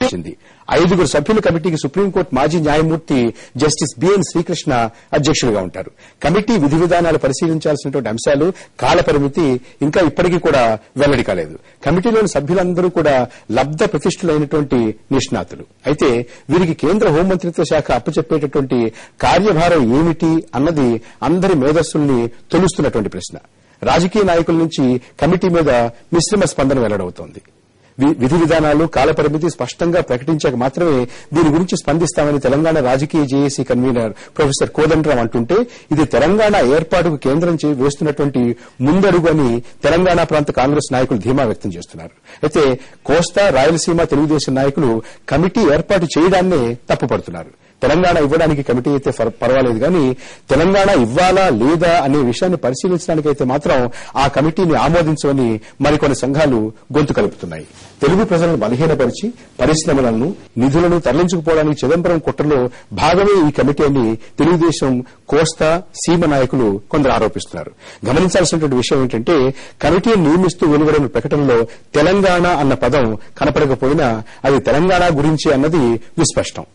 ఇచ్చింది. 5 సభ్యుల కమిటీకి సుప్రీంకోర్టు మాజీ న్యాయమూర్తి జస్టిస్ బిఎన్ శ్రీకృష్ణ అధ్యక్షులుగా ఉంటారు. కమిటీ విధి విధానాలు పరిశీలించాల్సినటువంటి అంశాలు, కాలపరిమితి ఇంకా ఇప్పటికీ కూడా వెల్లడి కాలేదు. కమిటీలోని సభ్యులందరూ కూడా లబ్ధ ప్రతిష్ఠులైనటువంటి నిష్ణాతులు. అయితే వీరికి కేంద్ర హోంమంత్రిత్వ శాఖ అప్పచెప్పేటటువంటి కార్యభారం ఏమిటి అన్నది అందరి మేధస్సుల్ని తొలుస్తున్నటువంటి ప్రశ్న. రాజకీయ నాయకుల నుంచి కమిటీ మీద మిశ్రమ స్పందన వెల్లడవుతోంది. విధి విధానాలు, కాలపరిమితి స్పష్టంగా ప్రకటించాక మాత్రమే దీని గురించి స్పందిస్తామని తెలంగాణ రాజకీయ జేఏసీ కన్వీనర్ ప్రొఫెసర్ కోదండరాం అంటుంటే, ఇది తెలంగాణ ఏర్పాటుకు కేంద్రం వేస్తున్నటువంటి ముందడుగు అని తెలంగాణ ప్రాంత కాంగ్రెస్ నాయకులు ధీమా వ్యక్తం చేస్తున్నారు. అయితే కోస్తా, రాయలసీమ తెలుగుదేశం నాయకులు కమిటీ ఏర్పాటు చేయడాన్నే తప్పుపడుతున్నారు. తెలంగాణ ఇవ్వడానికి కమిటీ అయితే పర్వాలేదు కానీ తెలంగాణ ఇవ్వాలా లేదా అనే విషయాన్ని పరిశీలించడానికైతే మాత్రం ఆ కమిటీని ఆమోదించమని మరికొన్ని సంఘాలు గొంతు కలుపుతున్నాయి. తెలుగు ప్రజలను బలహీనపరిచి పరిశ్రమలను, నిధులను తరలించుకుపోవడానికి చిదంబరం కుట్రలో భాగమే ఈ కమిటీ అని తెలుగుదేశం, కోస్తా, సీమ నాయకులు కొందరు ఆరోపిస్తున్నారు. గమనించాల్సినటువంటి విషయం ఏంటంటే, కమిటీని నియమిస్తూ వెలువడిన ప్రకటనలో తెలంగాణ అన్న పదం కనపడకపోయినా అది తెలంగాణ గురించి అన్నది విస్పష్టం.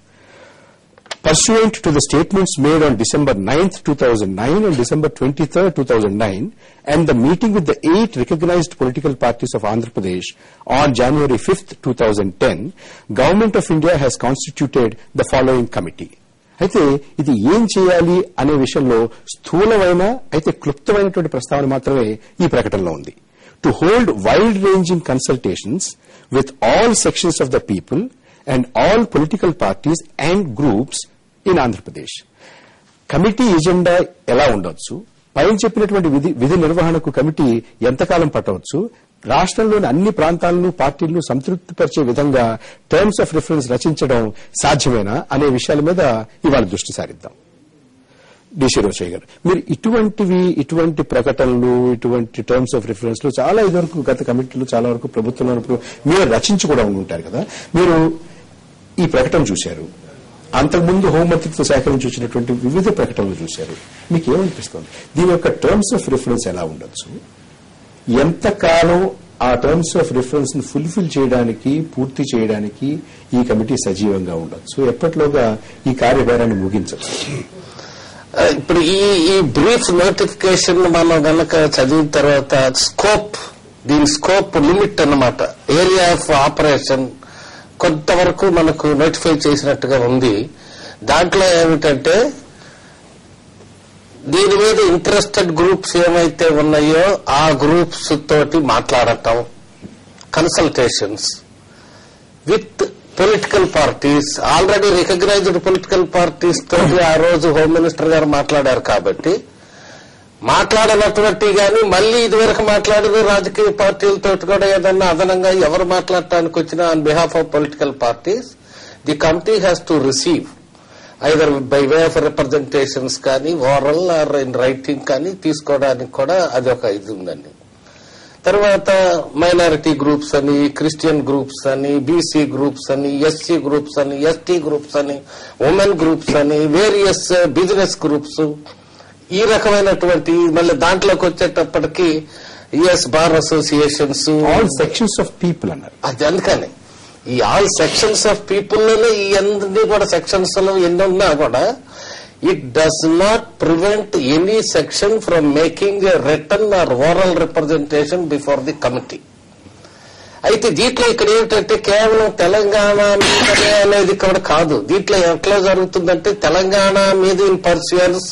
Pursuant to the statements made on December 9th, 2009 and December 23rd, 2009 and the meeting with the 8 recognized political parties of Andhra Pradesh on January 5th, 2010, Government of India has constituted the following committee. అయితే ఇది ఏం చేయాలి అనే విషయంలో స్థూలమైన అయితే క్లుప్తమైనటువంటి ప్రస్తావన మాత్రమే ఈ ప్రకటనలో ఉంది. To hold wide-ranging consultations with all sections of the people and all political parties and groups in Andhra Pradesh. Committee agenda ఎలా ఉండొచ్చు, పైన చెప్పినటువంటి విధి నిర్వహణకు కమిటీ ఎంతకాలం పట్టవచ్చు, రాష్ట్రంలోని అన్ని ప్రాంతాలను, పార్టీలను సంతృప్తిపరిచే విధంగా టర్మ్స్ ఆఫ్ రిఫరెన్స్ రచించడం సాధ్యమేనా అనే విషయాల మీద ఇవాళ దృష్టి సారిద్దాం. డిసి రోషయ్య గారు, మీరు ఇటువంటి ప్రకటనలు, ఇటువంటి టర్మ్స్ ఆఫ్ రిఫరెన్స్ లు చాలా ఇదివరకు గత కమిటీలు చాలా వరకు ప్రభుత్వంలో ఉన్నప్పుడు మీరు రచించి కూడా ఉంటారు కదా. మీరు ఈ ప్రకటన చూశారు, అంతకుముందు హోంమంత్రిత్వ శాఖ నుంచి వచ్చినటువంటి వివిధ ప్రకటనలు చూశారు. మీకు ఏమనిపిస్తుంది? దీని యొక్క టర్మ్స్ ఆఫ్ రిఫరెన్స్ ఎలా ఉండొచ్చు, ఎంతకాలం ఆ టర్మ్స్ ఆఫ్ రిఫరెన్స్ ను ఫుల్ఫిల్ చేయడానికి, పూర్తి చేయడానికి ఈ కమిటీ సజీవంగా ఉండొచ్చు, ఎప్పటిలోగా ఈ కార్యభారాన్ని ముగించవచ్చు? ఇప్పుడు ఈ బ్రీఫ్ నోటిఫికేషన్ మనం గనక చదివిన తర్వాత దీని స్కోప్ లిమిట్ అన్నమాట, ఏరియా ఆఫ్ ఆపరేషన్ కొంతవరకు మనకు నోటిఫై చేసినట్టుగా ఉంది. దాంట్లో ఏమిటంటే, దీని మీద ఇంట్రెస్టెడ్ గ్రూప్స్ ఏమైతే ఉన్నాయో ఆ గ్రూప్స్ తోటి మాట్లాడటం, consultations with political parties, already recognised political parties తోటి ఆ రోజు హోమ్ మినిస్టర్ గారు మాట్లాడారు కాబట్టి, మాట్లాడనటువంటి గాని మళ్లీ ఇదివరకు మాట్లాడిన రాజకీయ పార్టీలతో కూడా ఏదన్నా అదనంగా ఎవరు మాట్లాడటానికి వచ్చినా on behalf of political parties, the committee has to receive either by way of representations కానీ, ఓరల్ ఆర్ ఇన్ రైటింగ్ కానీ తీసుకోవడానికి కూడా అది ఒక ఇది ఉందండి. తర్వాత మైనారిటీ గ్రూప్స్ అని, క్రిస్టియన్ గ్రూప్స్ అని, బీసీ గ్రూప్స్ అని, ఎస్సీ గ్రూప్స్ అని, ఎస్టీ గ్రూప్స్ అని, ఉమెన్ గ్రూప్స్ అని, వేరియస్ బిజినెస్ గ్రూప్స్, ఈ రకమైనటువంటి, మళ్ళీ దాంట్లోకి వచ్చేటప్పటికి US bar associations, all sections of people అన్నారు. అది అందుకని ఈ ఆల్ సెక్షన్స్ ఆఫ్ పీపుల్ లోనే ఈ అన్ని కూడా సెక్షన్స్ లో ఎన్ని ఉన్నా కూడా it does not prevent any section from making a written or oral representation before the committee. అయితే దీంట్లో ఇక్కడ ఏమిటంటే కేవలం తెలంగాణ మీదనే అనేది కూడా కాదు. దీంట్లో ఎట్లా జరుగుతుందంటే, తెలంగాణ మీద ఇన్ పర్స్యూన్స్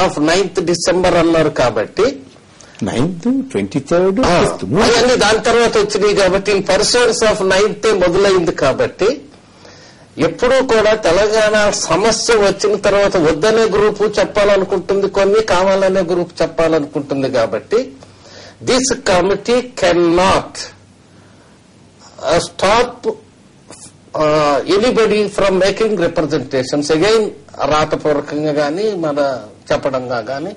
ఆఫ్ 9th December అన్నారు కాబట్టి 9th, 23rd అవన్నీ దాని తర్వాత వచ్చినాయి కాబట్టి ఇన్ పర్సన్స్ ఆఫ్ 9th మొదలైంది కాబట్టి, ఎప్పుడూ కూడా తెలంగాణ సమస్య వచ్చిన తర్వాత వద్దనే గ్రూపు చెప్పాలనుకుంటుంది కొన్ని, కావాలనే గ్రూప్ చెప్పాలనుకుంటుంది కాబట్టి this committee can not stop anybody from making representations again, రాతపూర్వకంగా గానీ మన చెప్పడంగా గానీ.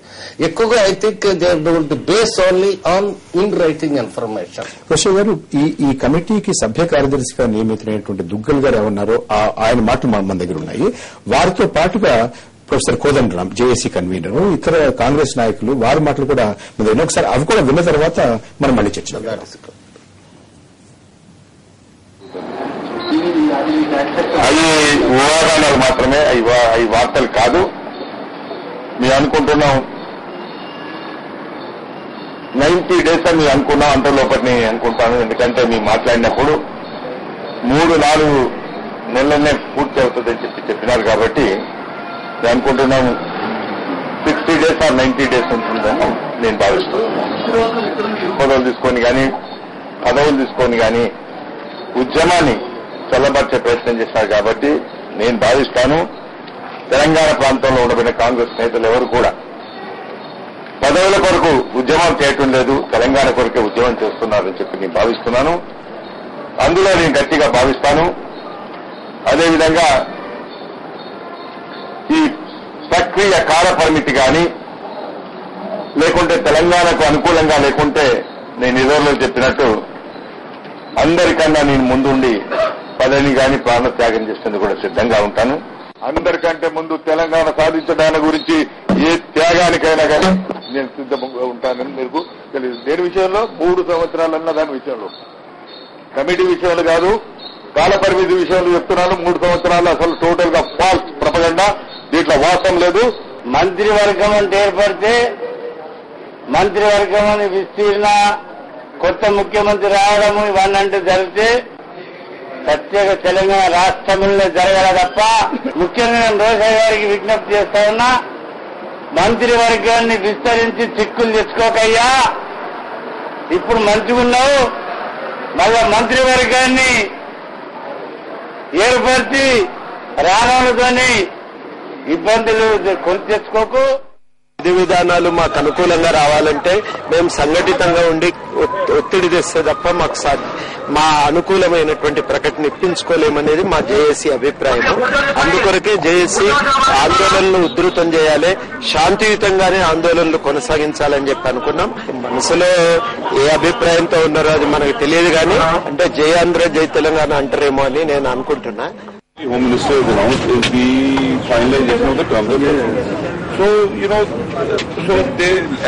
ఎక్కువగా I think they will base only on in writing information. Rosaiah గారు, ఈ కమిటీకి సభ్య కార్యదర్శిగా నియమితులైనటువంటి దుగ్గల్ గారు ఏమన్నారో ఆయన మాటలు మన దగ్గర ఉన్నాయి. వారితో పాటుగా ప్రొఫెసర్ కోదండరాం, జేఏసీ కన్వీనర్, ఇతర కాంగ్రెస్ నాయకులు, వారి మాటలు కూడా ఒకసారి అవి కూడా విన్న తర్వాత మనం మళ్ళీ చర్చలో అవి ఊహాగానాలు మాత్రమే, అవి వార్తలు కాదు. మేము అనుకుంటున్నాం 90 days అని అనుకున్నాం, అంత లోపల నేను అనుకుంటాను. ఎందుకంటే మేము మాట్లాడినప్పుడు 3-4 నెలలనే పూర్తి అవుతుందని చెప్పినారు కాబట్టి నేను అనుకుంటున్నాం 60 days or 90 days ఉంటుందని నేను భావిస్తున్నాను. పదవులు తీసుకొని కానీ ఉద్యమాన్ని చల్లబర్చే ప్రయత్నం చేశారు కాబట్టి నేను భావిస్తాను తెలంగాణ ప్రాంతంలో ఉండబడిన కాంగ్రెస్ నేతలు ఎవరు కూడా పదవుల కొరకు ఉద్యమం చేయటం లేదు, తెలంగాణ కొరకే ఉద్యమం చేస్తున్నారని చెప్పి నేను భావిస్తున్నాను. అందులో నేను గట్టిగా భావిస్తాను. అదేవిధంగా ఈ ప్రక్రియ కాల పరిమితి కానీ లేకుంటే తెలంగాణకు అనుకూలంగా లేకుంటే నేను ఇదివరలో చెప్పినట్టు అందరికన్నా నేను ముందుండి పదవిని కానీ ప్రాణత్యాగం చేసేందుకు కూడా సిద్ధంగా ఉంటాను. అందరికంటే ముందు తెలంగాణ సాధించడానికి గురించి ఏ త్యాగానికైనా కానీ నేను సిద్ధంగా ఉంటానని మీకు తెలియదు. దేని విషయంలో 3 సంవత్సరాలన్న దాని విషయంలో, కమిటీ విషయంలో కాదు, కాల పరిమితి విషయంలో చెప్తున్నాను. 3 సంవత్సరాలు అసలు టోటల్ గా ఫాల్స్ ప్రపగండా, దీంట్లో వాస్తవం లేదు. మంత్రివర్గం అంటే ఏర్పడితే మంత్రివర్గం అని విస్తీర్ణ కొత్త ముఖ్యమంత్రి రావడము ఇవన్నీ అంటే జరిగితే ప్రత్యేక తెలంగాణ రాష్ట్రంలో జరగాల తప్ప, ముఖ్యంగా నేను రోషయ్య గారికి విజ్ఞప్తి చేస్తా ఉన్నా, మంత్రివర్గాన్ని విస్తరించి చిక్కులు తెచ్చుకోకయ్యా. ఇప్పుడు మంచిగున్నావు, మళ్ళా మంత్రివర్గాన్ని ఏర్పరిచి రానోళ్ళతోని ఇబ్బందులు కొని తెచ్చుకోకు. విధి విధానాలు మాకు అనుకూలంగా రావాలంటే మేము సంఘటితంగా ఉండి ఒత్తిడి తెస్తే తప్ప మాకు మా అనుకూలమైనటువంటి ప్రకటన ఇప్పించుకోలేమనేది మా జేఏసీ అభిప్రాయం. అందుకొరకే జేఏసీ ఆందోళనలు ఉధృతం చేయాలి, శాంతియుతంగానే ఆందోళనలు కొనసాగించాలని చెప్పి అనుకున్నాం. మనసులో ఏ అభిప్రాయంతో ఉన్నారో అది మనకు తెలియదు కానీ, అంటే జై ఆంధ్ర జై తెలంగాణ అంటారేమో అని నేను అనుకుంటున్నా. Home Minister has announced is the finalization of the terms of reference. So,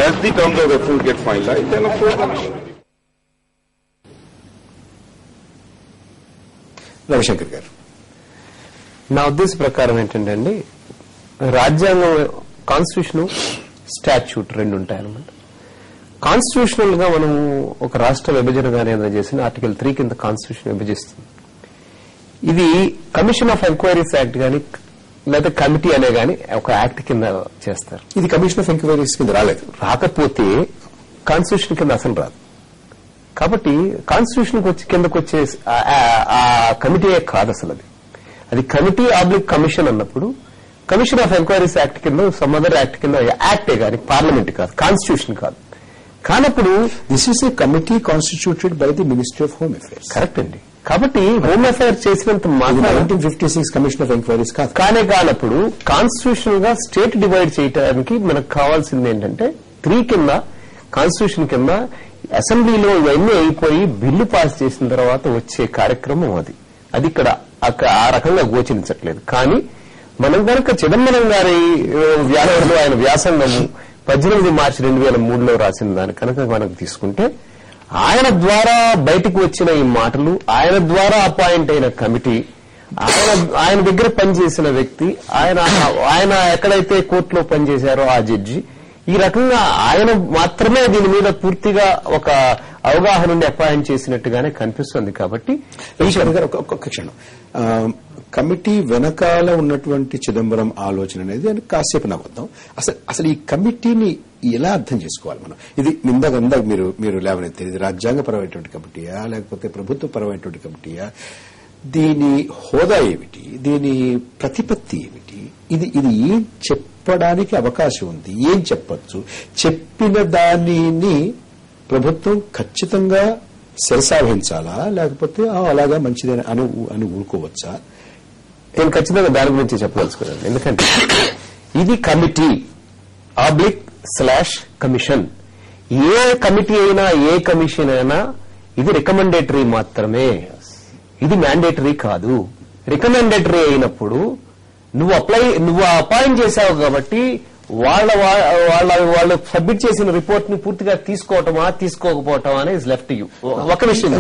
as the terms of reference get finalized, then of course... Ravishankar గారు, నా ఉద్దేశ ప్రకారం ఏంటంటే అండి, రాజ్యాంగం, కాన్స్టిట్యూషన్, స్టాట్యూట్ 2 ఉంటాయన్నమాట. కాన్స్టిట్యూషనల్ గా మనం ఒక రాష్ట్ర విభజన కానీ ఏదైనా చేసిన ఆర్టికల్ 3 కింద కాన్స్టిట్యూషన్ విభజిస్తుంది. ఇది కమిషన్ ఆఫ్ ఎంక్వైరీస్ యాక్ట్ గానీ లేదా కమిటీ అనే గానీ ఒక యాక్ట్ కింద చేస్తారు. ఇది కమిషన్ ఆఫ్ ఎంక్వైరీస్ కింద రాకపోతే కాన్స్టిట్యూషన్ కింద అసలు రాదు. కాబట్టి కాన్స్టిట్యూషన్ కిందకు వచ్చే ఆ కమిటీయే కాదు అసలు. అది కమిటీ ఆబ్లిక్ కమిషన్ అన్నప్పుడు కమిషన్ ఆఫ్ ఎంక్వైరీస్ యాక్ట్ కింద, సమ్ అదర్ యాక్ట్ కింద యాక్టే గానీ పార్లమెంట్ కాదు, కాన్స్టిట్యూషన్ కాదు. కానప్పుడు this is a committee constituted by the ministry of home affairs. Correct అండి. కాబట్టి హోమ్ అఫైర్స్ చేసినంత మాత్రం 1956 కమిషన్ ఆఫ్ ఎంక్వైరీస్ కాదు. కానప్పుడు కాన్స్టిట్యూషన్ గా స్టేట్ డివైడ్ చేయడానికి మనకు కావాల్సింది ఏంటంటే 3 కింద, కాన్స్టిట్యూషన్ కింద అసెంబ్లీలో ఇవన్నీ అయిపోయి బిల్లు పాస్ చేసిన తర్వాత వచ్చే కార్యక్రమం అది ఇక్కడ ఆ రకంగా గోచరించట్లేదు. కానీ మనం కనుక చిదంబరం గారి వ్యాసంలో ఆయన వ్యాసంగము 18 మార్చి 2003లో రాసిన దాని కనుక మనకు తీసుకుంటే, ఆయన ద్వారా బయటకు వచ్చిన ఈ మాటలు, ఆయన ద్వారా అపాయింట్ అయిన కమిటీ, ఆయన దగ్గర పనిచేసిన వ్యక్తి, ఆయన ఎక్కడైతే కోర్టులో పనిచేశారో ఆ జడ్జి, ఈ రకంగా ఆయన మాత్రమే దీని మీద పూర్తిగా ఒక అవగాహన నుండి అపాయింట్ చేసినట్టుగానే కనిపిస్తుంది. కాబట్టి ఒక్క క్షణం, కమిటీ వెనకాల ఉన్నటువంటి చిదంబరం ఆలోచన అనేది కాసేపు నవ్వుద్దాం. అసలు ఈ కమిటీని ఎలా అర్థం చేసుకోవాలి మనం? ఇది ఇందాక మీరు లేవనెత్తారు, ఇది రాజ్యాంగపరమైనటువంటి కమిటీయా లేకపోతే ప్రభుత్వ పరమైనటువంటి కమిటీయా? దీని హోదా ఏమిటి? దీని ప్రతిపత్తి ఏమిటి? ఇది ఏం చెప్పడానికి అవకాశం ఉంది? ఏం చెప్పొచ్చు? చెప్పిన దానిని ప్రభుత్వం ఖచ్చితంగా శిరసావహించాలా లేకపోతే అలాగా మంచిదే అని ఊరుకోవచ్చా? నేను ఖచ్చితంగా దాని గురించి చెప్పదలుచుకున్నాను. ఎందుకంటే ఇది కమిటీ ఆబ్లిక్ / కమిషన్. ఏ కమిటీ అయినా ఏ కమిషన్ అయినా ఇది రికమెండేటరీ మాత్రమే, ఇది మ్యాండేటరీ కాదు. రికమెండేటరీ అయినప్పుడు నువ్వు అపాయింట్ చేశావు కాబట్టి వాళ్ళు సబ్మిట్ చేసిన రిపోర్ట్ ని పూర్తిగా తీసుకోవటమా తీసుకోకపోవటమా అనేది లెఫ్ట్ యూ. ఒక విషయం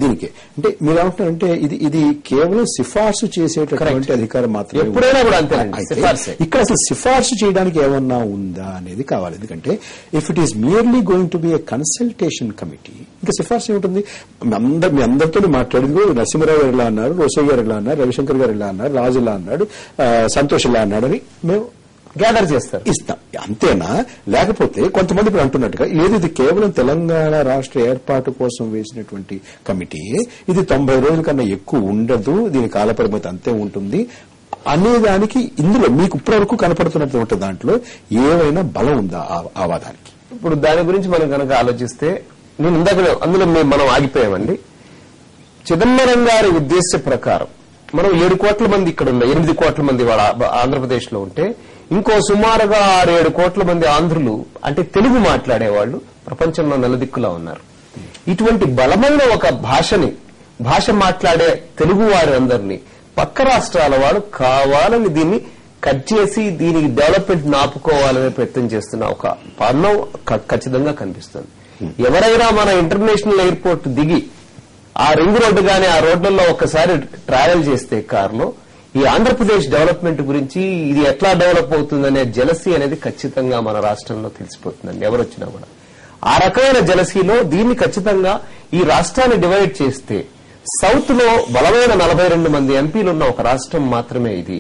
దీనికి అంటే మీరు ఏమంటున్నారంటే ఇది కేవలం సిఫార్సు చేసేటటువంటి అధికారం మాత్రమే. ఎప్పుడైనా కూడా అంతే. ఇక్కడ అసలు సిఫార్సు చేయడానికి ఏమన్నా ఉందా అనేది కావాలి. ఎందుకంటే if it is merely going to be A consultation committee, ఇంకా సిఫార్సు ఏముంటుంది? మీ అందరితో మాట్లాడింది నరసింహరావు గారు ఇలా అన్నారు, రోసయ్య గారు ఇలా అన్నారు, రవిశంకర్ గారు ఇలా అన్నారు, రాజు ఇలా అన్నాడు, సంతోష్ ఇలా అన్నాడు అని మేము గ్యాదర్ చేస్తారు, ఇస్తాం. అంతేనా? లేకపోతే కొంతమంది ఇప్పుడు అంటున్నట్టుగా ఇది కేవలం తెలంగాణ రాష్ట్ర ఏర్పాటు కోసం వేసినటువంటి కమిటీ, ఇది 90 రోజుల కన్నా ఎక్కువ ఉండదు, దీని కాలపరిమితి అంతే ఉంటుంది అనేదానికి ఇందులో మీకు ఇప్పటివరకు కనపడుతున్నటువంటి దాంట్లో ఏమైనా బలం ఉందా ఆ వాదానికి? ఇప్పుడు దాని గురించి మనం కనుక ఆలోచిస్తే, నేను ఇందాక అందులో మనం ఆగిపోయామండి. చిదంబరం గారి ఉద్దేశ ప్రకారం మనం 7 కోట్ల మంది ఇక్కడ ఉన్న 8 కోట్ల మంది ఆంధ్రప్రదేశ్ లో ఉంటే, ఇంకో సుమారుగా 6-7 కోట్ల మంది ఆంధ్రులు అంటే తెలుగు మాట్లాడేవాళ్లు ప్రపంచంలో నలుదిక్కులా ఉన్నారు. ఇటువంటి బలమైన ఒక భాష మాట్లాడే తెలుగు వారందరినీ పక్క రాష్ట్రాల వాడు కావాలని దీన్ని కట్ చేసి దీనికి డెవలప్మెంట్ ఆపుకోవాలనే ప్రయత్నం చేస్తున్న ఒక పన్నం ఖచ్చితంగా కనిపిస్తుంది. ఎవరైనా మన ఇంటర్నేషనల్ ఎయిర్పోర్ట్ దిగి ఆ రింగ్ రోడ్డు గానీ ఆ రోడ్లలో ఒక్కసారి ట్రావెల్ చేస్తే కారులో ఈ ఆంధ్రప్రదేశ్ డెవలప్మెంట్ గురించి ఇది ఎట్లా డెవలప్ అవుతుందనే జలసీ అనేది ఖచ్చితంగా మన రాష్ట్రంలో తెలిసిపోతుందండి ఎవరొచ్చినా కూడా. ఆ రకమైన జలసీలో దీన్ని ఖచ్చితంగా ఈ రాష్ట్రాన్ని డివైడ్ చేస్తే సౌత్ లో బలమైన 42 మంది ఎంపీలు ఉన్న ఒక రాష్ట్రం మాత్రమే ఇది.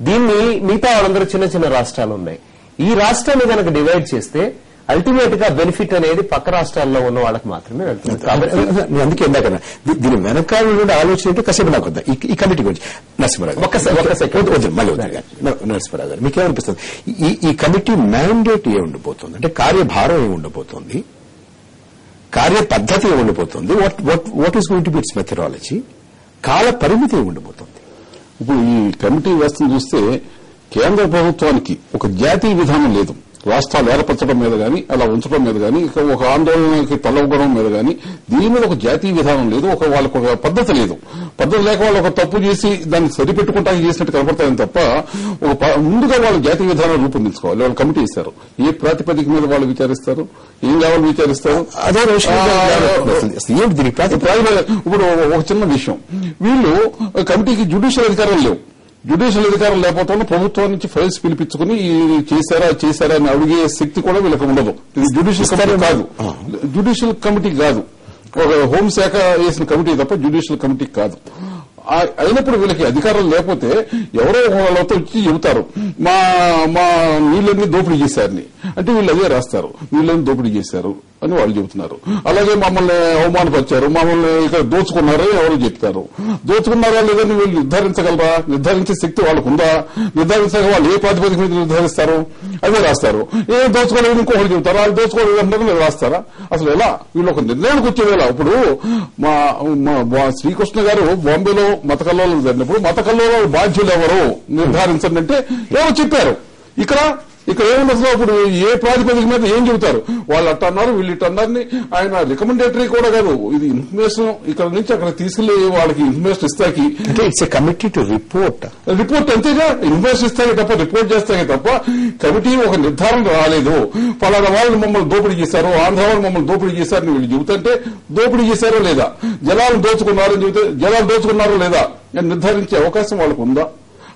దీన్ని మిగతా వాళ్ళందరూ చిన్న చిన్న రాష్ట్రాలు ఉన్నాయి. ఈ రాష్ట్రాన్ని కనుక డివైడ్ చేస్తే అల్టిమేట్ గా బెనిఫిట్ అనేది పక్క రాష్ట్రాల్లో ఉన్న వాళ్ళకి మాత్రమే వెళ్తుంది. కాబట్టి అందుకే ఇందాక దీని వెనకాల నుండి ఆలోచన అంటే కాసేపు నాకు వద్దా ఈ కమిటీ గురించి. నరసింహరావు గారు మీకేమనిపిస్తుంది? ఈ కమిటీ మ్యాండేట్ ఏ ఉండబోతుంది? అంటే కార్యభారం ఏ ఉండబోతోంది? కార్య పద్ధతి ఏ ఉండబోతోంది? What is going to be it's methodology? కాల పరిమితి ఏ ఉండబోతోంది? ఇప్పుడు ఈ కమిటీ వ్యవస్థను చూస్తే కేంద్ర ప్రభుత్వానికి ఒక జాతీయ విధానం లేదు. రాష్ట్రాలు ఏర్పరచడం మీద గానీ అలా ఉంచడం మీద గానీ ఒక ఆందోళనకి తలవడం మీద గానీ దీని మీద ఒక జాతీయ విధానం లేదు. వాళ్ళకు ఒక పద్ధతి లేదు. పద్ధతి లేక వాళ్ళు ఒక తప్పు చేసి దాన్ని సరిపెట్టుకుంటానికి చేసినట్టు కనపడతాయని తప్ప ముందుగా వాళ్ళు జాతీయ విధానాలు రూపొందించుకోవాలి. వాళ్ళు కమిటీ ఇస్తారు. ఏ ప్రాతిపదిక మీద వాళ్ళు విచారిస్తారు? ఏం కావాలి విచారిస్తారు? అదే ఇప్పుడు ఒక చిన్న విషయం, వీళ్ళు కమిటీకి జ్యుడిషియల్ అధికారం లేవు. జ్యుడిషియల్ అధికారం లేకపోవడం ప్రభుత్వం నుంచి ఫైల్స్ పిలిపించుకుని చేశారా అని అడిగే శక్తి కూడా వీళ్ళకి ఉండదు. ఇది జ్యుడిషియల్ కమిటీ కాదు. జ్యుడిషియల్ కమిటీ కాదు, ఒక హోంశాఖ వేసిన కమిటీ తప్ప జ్యుడిషియల్ కమిటీ కాదు. అయినప్పుడు వీళ్ళకి అధికారం లేకపోతే ఎవరో వాళ్ళతో వచ్చి చెబుతారు మా వీళ్ళని దోపిడీ చేశారని. అంటే వీళ్ళు అదే రాస్తారు, వీళ్ళని దోపిడీ చేశారు అని వాళ్ళు చెబుతున్నారు. అలాగే మమ్మల్ని అవమానపరిచారు, మమ్మల్ని ఇక్కడ దోచుకున్నారని ఎవరు చెప్తారు. దోచుకున్నారా లేదని వీళ్ళు నిర్ధారించగలరా? నిర్ధారించే శక్తి వాళ్ళకు ఉందా? నిర్ధారించగా వాళ్ళు ఏ ప్రాతిపదిక మీద నిర్ధారిస్తారు? అదే రాస్తారు. ఏ దోచుకోలేదు ఇంకొకటి చెబుతారు, వాళ్ళు దోచుకోలేదు రాస్తారా? అసలు ఎలా వీళ్ళు ఒక నిర్ణయానికి వచ్చేవేళ? ఇప్పుడు మా శ్రీకృష్ణ గారు బాంబేలో మత కల్లోలం జరిగినప్పుడు మత కల్లోలం బాధ్యులు ఎవరు నిర్ధారించండి అంటే ఎవరు చెప్పారు. ఇక్కడ ఏముంది అసలు? అప్పుడు ఏ ప్రాతిపదిక మీద ఏం చెబుతారు? వాళ్ళు అట్ట అన్నారు, వీళ్ళు ఇట్ట అన్నారని ఆయన రికమెండేటరీ కూడా కాదు. ఇది ఇన్ఫర్మేషన్ ఇక్కడ నుంచి అక్కడ తీసుకెళ్లి వాళ్ళకి ఇన్ఫర్మేషన్ ఇస్తాకి it's a committee to report అంతేగా. ఇన్ఫర్మేషన్ ఇస్తాకే తప్ప రిపోర్ట్ చేస్తాకే తప్ప కమిటీ ఒక నిర్ధారణ రాలేదు. పలానా వాళ్ళు మమ్మల్ని దోపిడీ చేశారు, ఆంధ్ర వాళ్ళు మమ్మల్ని దోపిడీ చేశారని వీళ్ళు చెబుతుంటే దోపిడీ చేశారో లేదా, జలాలు దోచుకున్నారని చెబితే జలాలు దోచుకున్నారో లేదా అని నిర్ధారించే అవకాశం వాళ్ళకు ఉందా?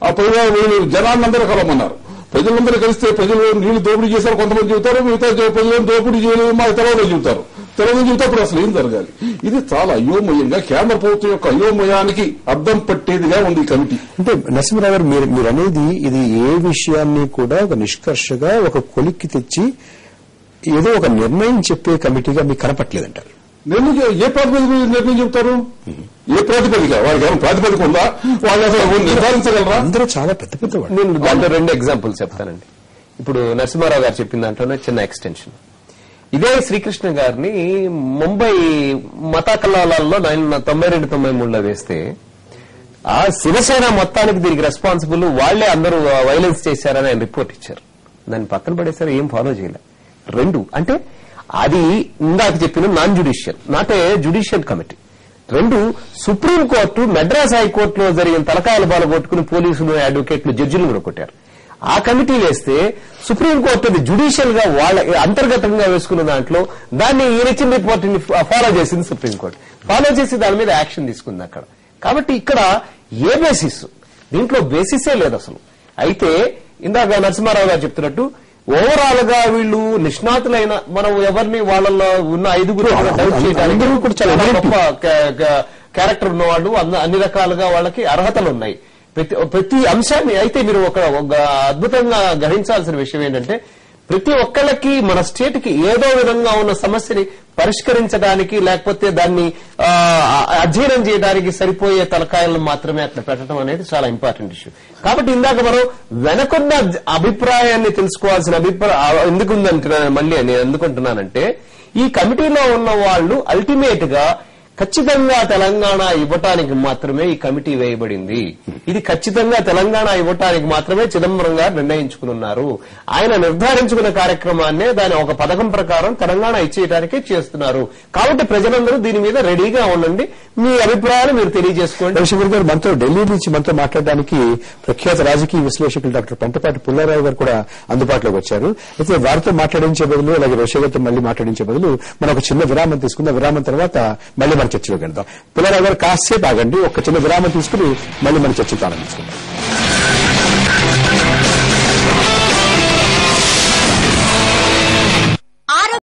ఆ పైగా వీళ్ళు జనాలందరూ కలవమన్నారు. ప్రజలందరూ కలిస్తే ప్రజలు నీళ్లు దోపిడీ చేశారు కొంతమంది చెబుతారు, మిగతా ప్రజలను దోపిడీ చేయలేదు మా తర్వాత చెబుతారు. చెబుతాప్పుడు అసలు ఏం జరగాలి? ఇది చాలా అయోమయంగా కేంద్ర ప్రభుత్వం యొక్క అయోమయానికి అర్థం పట్టేదిగా ఉంది ఈ కమిటీ. అంటే నరసింహరావు గారు మీరు అనేది ఇది ఏ విషయాన్ని కూడా ఒక నిష్కర్షగా ఒక కొలిక్కి తెచ్చి ఏదో ఒక నిర్ణయం చెప్పే కమిటీగా మీకు కనపట్లేదంటారు. ఏ ప్రాతిపదిక నిర్ణయం చెప్తారు? ఏ ప్రాతిపదిక? వాళ్ళకి ఏమైనా ప్రాతిపదిక ఉందా? వాళ్ళు అసలు నిర్ధారించగలరా? అందరూ చాలా పెద్ద నేను దాంట్లో 2 ఎగ్జాంపుల్స్ చెప్తానండి. ఇప్పుడు నరసింహారావు గారు చెప్పిన దాంట్లోనే చిన్న ఎక్స్టెన్షన్. ఇదే శ్రీకృష్ణ గారిని ముంబై మత కల్లోలాల్లో 92-93లో వేస్తే ఆ శివసేన మొత్తానికి దీనికి రెస్పాన్సిబుల్ వాళ్లే, అందరూ వైలెన్స్ చేశారని ఆయన రిపోర్ట్ ఇచ్చారు. దాన్ని పక్కన పడేసారు, ఏం ఫాలో చేయలే. 2 అంటే అది ఇందాక చెప్పిన non judicial, not a judicial committee. 2 supreme court Madras హైకోర్టులో జరిగిన తలకాయల బాల కొట్టుకుని పోలీసులు, అడ్వకేట్లు, జడ్జిలు కూడా కొట్టారు. ఆ కమిటీ వేస్తే సుప్రీంకోర్టు జ్యుడిషియల్ గా వాళ్ళ అంతర్గతంగా వేసుకున్న దాంట్లో దాన్ని ఈయన ఇచ్చిన రిపోర్ట్ ని ఫాలో చేసింది సుప్రీంకోర్టు. ఫాలో చేసి దాని మీద యాక్షన్ తీసుకుంది అక్కడ. కాబట్టి ఇక్కడ ఏ బేసిస్, దీంట్లో బేసిసే లేదు అసలు. అయితే ఇందాక నరసింహారావు గారు చెప్తున్నట్టు ఓవరాల్ గా వీళ్ళు నిష్ణాతులైన మనం ఎవరిని వాళ్ళలో ఉన్న 5గురు డౌట్ చేయడానికి కూడా చాలా గొప్ప క్యారెక్టర్ ఉన్నవాళ్ళు, అన్ని రకాలుగా వాళ్ళకి అర్హతలు ఉన్నాయి ప్రతి అంశాన్ని. అయితే మీరు ఒక అద్భుతంగా గ్రహించాల్సిన విషయం ఏంటంటే ప్రతి ఒక్కళ్ళకి మన స్టేట్ కి ఏదో విధంగా ఉన్న సమస్యని పరిష్కరించడానికి లేకపోతే దాన్ని అధ్యయనం చేయడానికి సరిపోయే తలకాయలను మాత్రమే అట్లా పెట్టడం అనేది చాలా ఇంపార్టెంట్ ఇష్యూ. కాబట్టి ఇందాక మనం వెనకున్న అభిప్రాయాన్ని తెలుసుకోవాల్సిన అభిప్రాయం ఎందుకుందంటున్నాను మళ్ళీ నేను ఎందుకుంటున్నానంటే ఈ కమిటీలో ఉన్న వాళ్ళు అల్టిమేట్ గా ఖచ్చితంగా తెలంగాణ ఇవ్వటానికి మాత్రమే ఈ కమిటీ వేయబడింది. ఇది ఖచ్చితంగా తెలంగాణ ఇవ్వటానికి మాత్రమే చిదంబరం గారు నిర్ణయించుకున్నారు. ఆయన నిర్ధారించుకున్న కార్యక్రమాన్నే దాని ఒక పథకం ప్రకారం తెలంగాణ ఇచ్చేయడానికే చేస్తున్నారు. కాబట్టి ప్రజలందరూ దీని మీద రెడీగా ఉండండి, మీ అభిప్రాయాలు మీరు తెలియజేసుకోండి. రవిశంకర్ గారు మనతో ఢిల్లీ నుంచి మనతో మాట్లాడడానికి ప్రఖ్యాత రాజకీయ విశ్లేషకులు డాక్టర్ పెంటపాటి పుల్లారావు గారు కూడా అందుబాటులోకి వచ్చారు. అయితే వారితో మాట్లాడించే బదులు అలాగే రోషయ్య గారితో మళ్ళీ మాట్లాడించే బదులు మనం ఒక చిన్న విరామం తీసుకుందాం. విరామం తర్వాత మళ్ళీ మన చర్చలోకి వెళ్దాం. పుల్లారావు గారు కాసేపు ఆగండి, ఒక చిన్న విరామం తీసుకుని మళ్ళీ మన చర్చ ప్రారంభించుకుందాం.